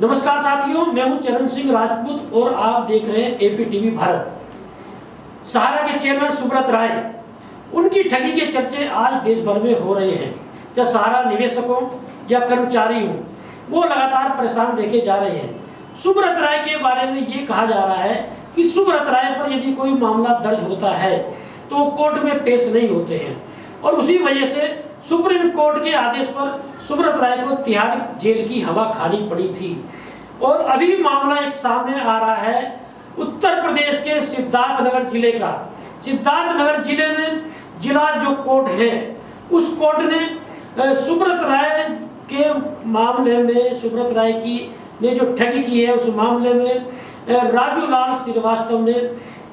नमस्कार साथियों, मैं हूं चरण सिंह राजपूत और आप देख रहे हैं एपी टीवी भारत। सहारा के चेयरमैन सुब्रत राय, उनकी ठगी के चर्चे आज देश भर में हो रहे हैं। क्या सहारा निवेशकों या कर्मचारी हो, वो लगातार परेशान देखे जा रहे हैं। सुब्रत राय के बारे में ये कहा जा रहा है कि सुब्रत राय पर यदि कोई मामला दर्ज होता है तो कोर्ट में पेश नहीं होते हैं और उसी वजह से सुप्रीम कोर्ट के आदेश पर सुब्रत राय को तिहाड़ जेल की हवा खानी पड़ी थी। और अभी मामला एक सामने आ रहा है उत्तर प्रदेश के सिद्धार्थनगर जिले का। सिद्धार्थनगर जिले में जिला जो कोर्ट है, उस कोर्ट ने सुब्रत राय के मामले में, सुब्रत राय की ने जो ठगी की है उस मामले में राजू लाल श्रीवास्तव ने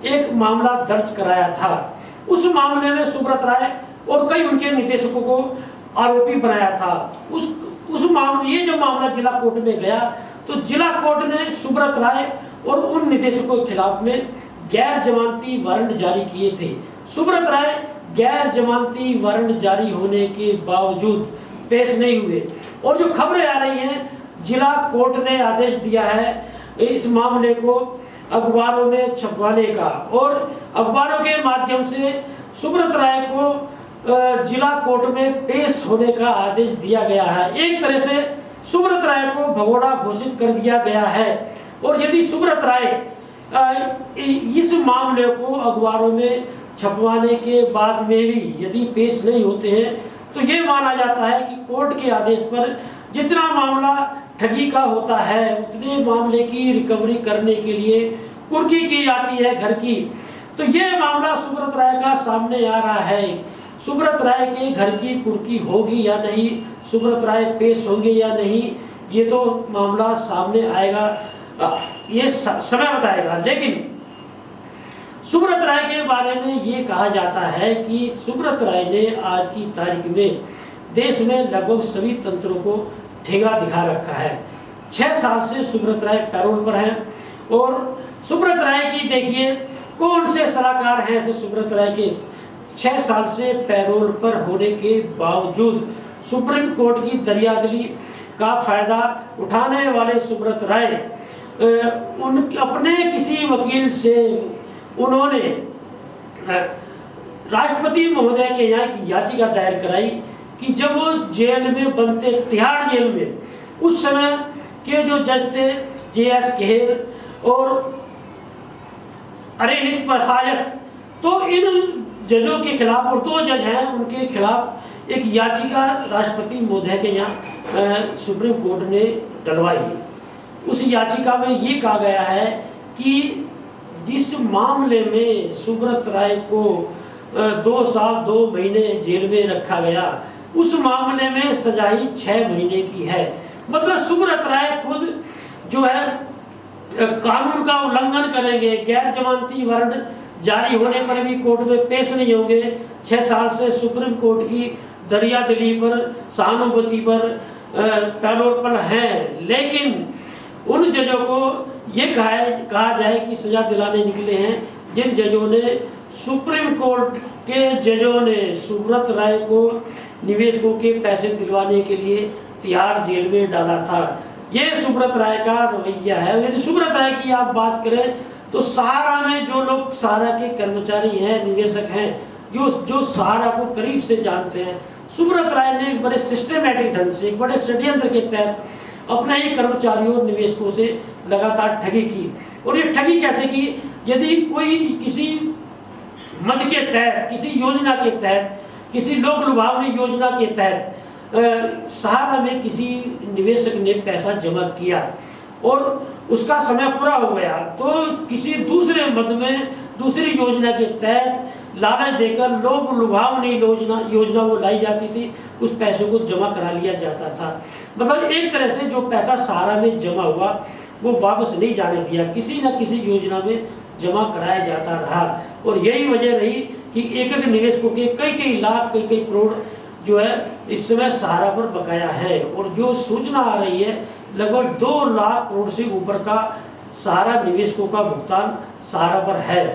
एक मामला दर्ज कराया था। उस मामले में सुब्रत राय और कई उनके निदेशकों को आरोपी बनाया था। उस मामले, ये जब मामला जिला कोर्ट में गया तो जिला कोर्ट ने सुब्रत राय और उन निदेशकों के खिलाफ में गैर जमानती वारंट जारी किए थे। सुब्रत राय गैर जमानती वारंट जारी होने के बावजूद पेश नहीं हुए और जो खबरें आ रही हैं, जिला कोर्ट ने आदेश दिया है इस मामले को अखबारों में छपवाने का और अखबारों के माध्यम से सुब्रत राय को जिला कोर्ट में पेश होने का आदेश दिया गया है। एक तरह से सुब्रत राय को भगोड़ा घोषित कर दिया गया है और यदि सुब्रत राय इस मामले को अखबारों में छपवाने के बाद में भी यदि पेश नहीं होते हैं तो ये माना जाता है कि कोर्ट के आदेश पर जितना मामला ठगी का होता है उतने मामले की रिकवरी करने के लिए कुर्की की जाती है घर की। तो ये मामला सुब्रत राय का सामने आ रहा है। सुब्रत राय के घर की कुर्की होगी या नहीं, सुब्रत राय पेश होंगे या नहीं, ये तो मामला सामने आएगा, ये समय बताएगा। लेकिन सुब्रत राय के बारे में ये कहा जाता है कि सुब्रत राय ने आज की तारीख में देश में लगभग सभी तंत्रों को ठेंगा दिखा रखा है। 6 साल से सुब्रत राय पैरोल पर हैं और सुब्रत राय की देखिए कौन से सलाहकार हैं ऐसे सुब्रत राय के 6 साल से पैरोल पर होने के बावजूद सुप्रीम कोर्ट की दरियादिली का फायदा उठाने वाले सुब्रत राय अपने किसी वकील से उन्होंने राष्ट्रपति महोदय के यहाँ की याचिका दायर कराई कि जब वो जेल में बनते, तिहाड़ जेल में, उस समय के जो जज थे JS खेर और अरेनित प्रसायत, तो इन जजों के खिलाफ, और 2 जज हैं उनके खिलाफ एक याचिका राष्ट्रपति महोदय के यहाँ सुप्रीम कोर्ट ने डलवाई। उस याचिका में ये कहा गया है कि जिस मामले में सुब्रत राय को 2 साल 2 महीने जेल में रखा गया, उस मामले में सजाई 6 महीने की है। मतलब सुब्रत राय खुद जो है कानून का उल्लंघन करेंगे, गैर जमानती वारंट जारी होने पर भी कोर्ट में पेश नहीं होंगे। 6 साल से सुप्रीम कोर्ट की दरियादिली पर, सहानुभूति पर पैरोल पर हैं, लेकिन उन जजों को ये कहा जाए कि सजा दिलाने निकले हैं जिन जजों ने, सुप्रीम कोर्ट के जजों ने सुब्रत राय को निवेशकों के पैसे दिलवाने के लिए तिहाड़ जेल में डाला था। ये सुब्रत राय का रवैया है। यदि सुब्रत राय की आप बात करें तो सहारा में जो लोग सहारा के कर्मचारी हैं, निवेशक हैं, जो सहारा को करीब से जानते हैं, सुब्रत राय ने एक बड़े सिस्टमेटिक ढंग से, एक बड़े षड्यंत्र के तहत अपने ही कर्मचारियों और निवेशकों से लगातार ठगी की। और ये ठगी कैसे की? यदि कोई किसी मद के तहत, किसी योजना के तहत, किसी लोक लुभावनी योजना के तहत सहारा में किसी निवेशक ने पैसा जमा किया और उसका समय पूरा हो गया, तो किसी दूसरे मद में, दूसरी योजना के तहत लालच देकर लोक लुभावनी योजना वो लाई जाती थी, उस पैसों को जमा करा लिया जाता था। मतलब एक तरह से जो पैसा सहारा में जमा हुआ वो वापस नहीं जाने दिया, किसी न किसी योजना में जमा कराया जाता रहा। और यही वजह रही कि एक निवेशकों के कई लाख, कई करोड़ जो है इस समय सहारा पर बकाया है। और जो सूचना आ रही है, लगभग 2 लाख करोड़ से ऊपर का सहारा निवेशकों का भुगतान सहारा पर है।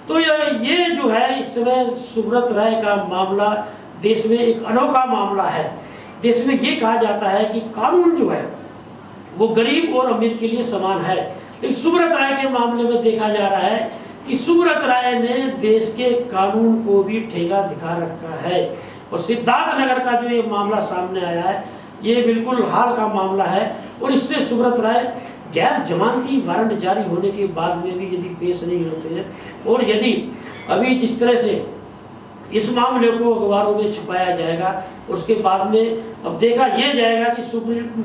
तो ये जो है इस समय सुब्रत राय का मामला देश में एक अनोखा मामला है। देश में ये कहा जाता है कि कानून जो है वो गरीब और अमीर के लिए समान है, लेकिन सुब्रत राय के मामले में देखा जा रहा है कि सुब्रत राय ने देश के कानून को भी ठेगा दिखा रखा है। और सिद्धार्थ नगर का जो ये मामला सामने आया है, ये बिल्कुल हाल का मामला है और इससे सुब्रत राय गैर जमानती वारंट जारी होने के बाद में भी यदि पेश नहीं होते हैं और यदि अभी जिस तरह से इस मामले को अखबारों में छुपाया जाएगा, उसके बाद में अब देखा यह जाएगा कि सुप्रीम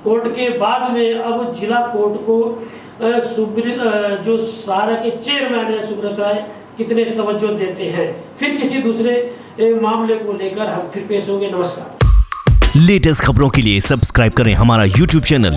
कोर्ट के बाद में अब जिला कोर्ट को जो सारा के चेयरमैन है सुब्रत राय कितने तवज्जो देते हैं। फिर किसी दूसरे मामले को लेकर हम फिर पेश होंगे। नमस्कार। लेटेस्ट खबरों के लिए सब्सक्राइब करें हमारा YouTube चैनल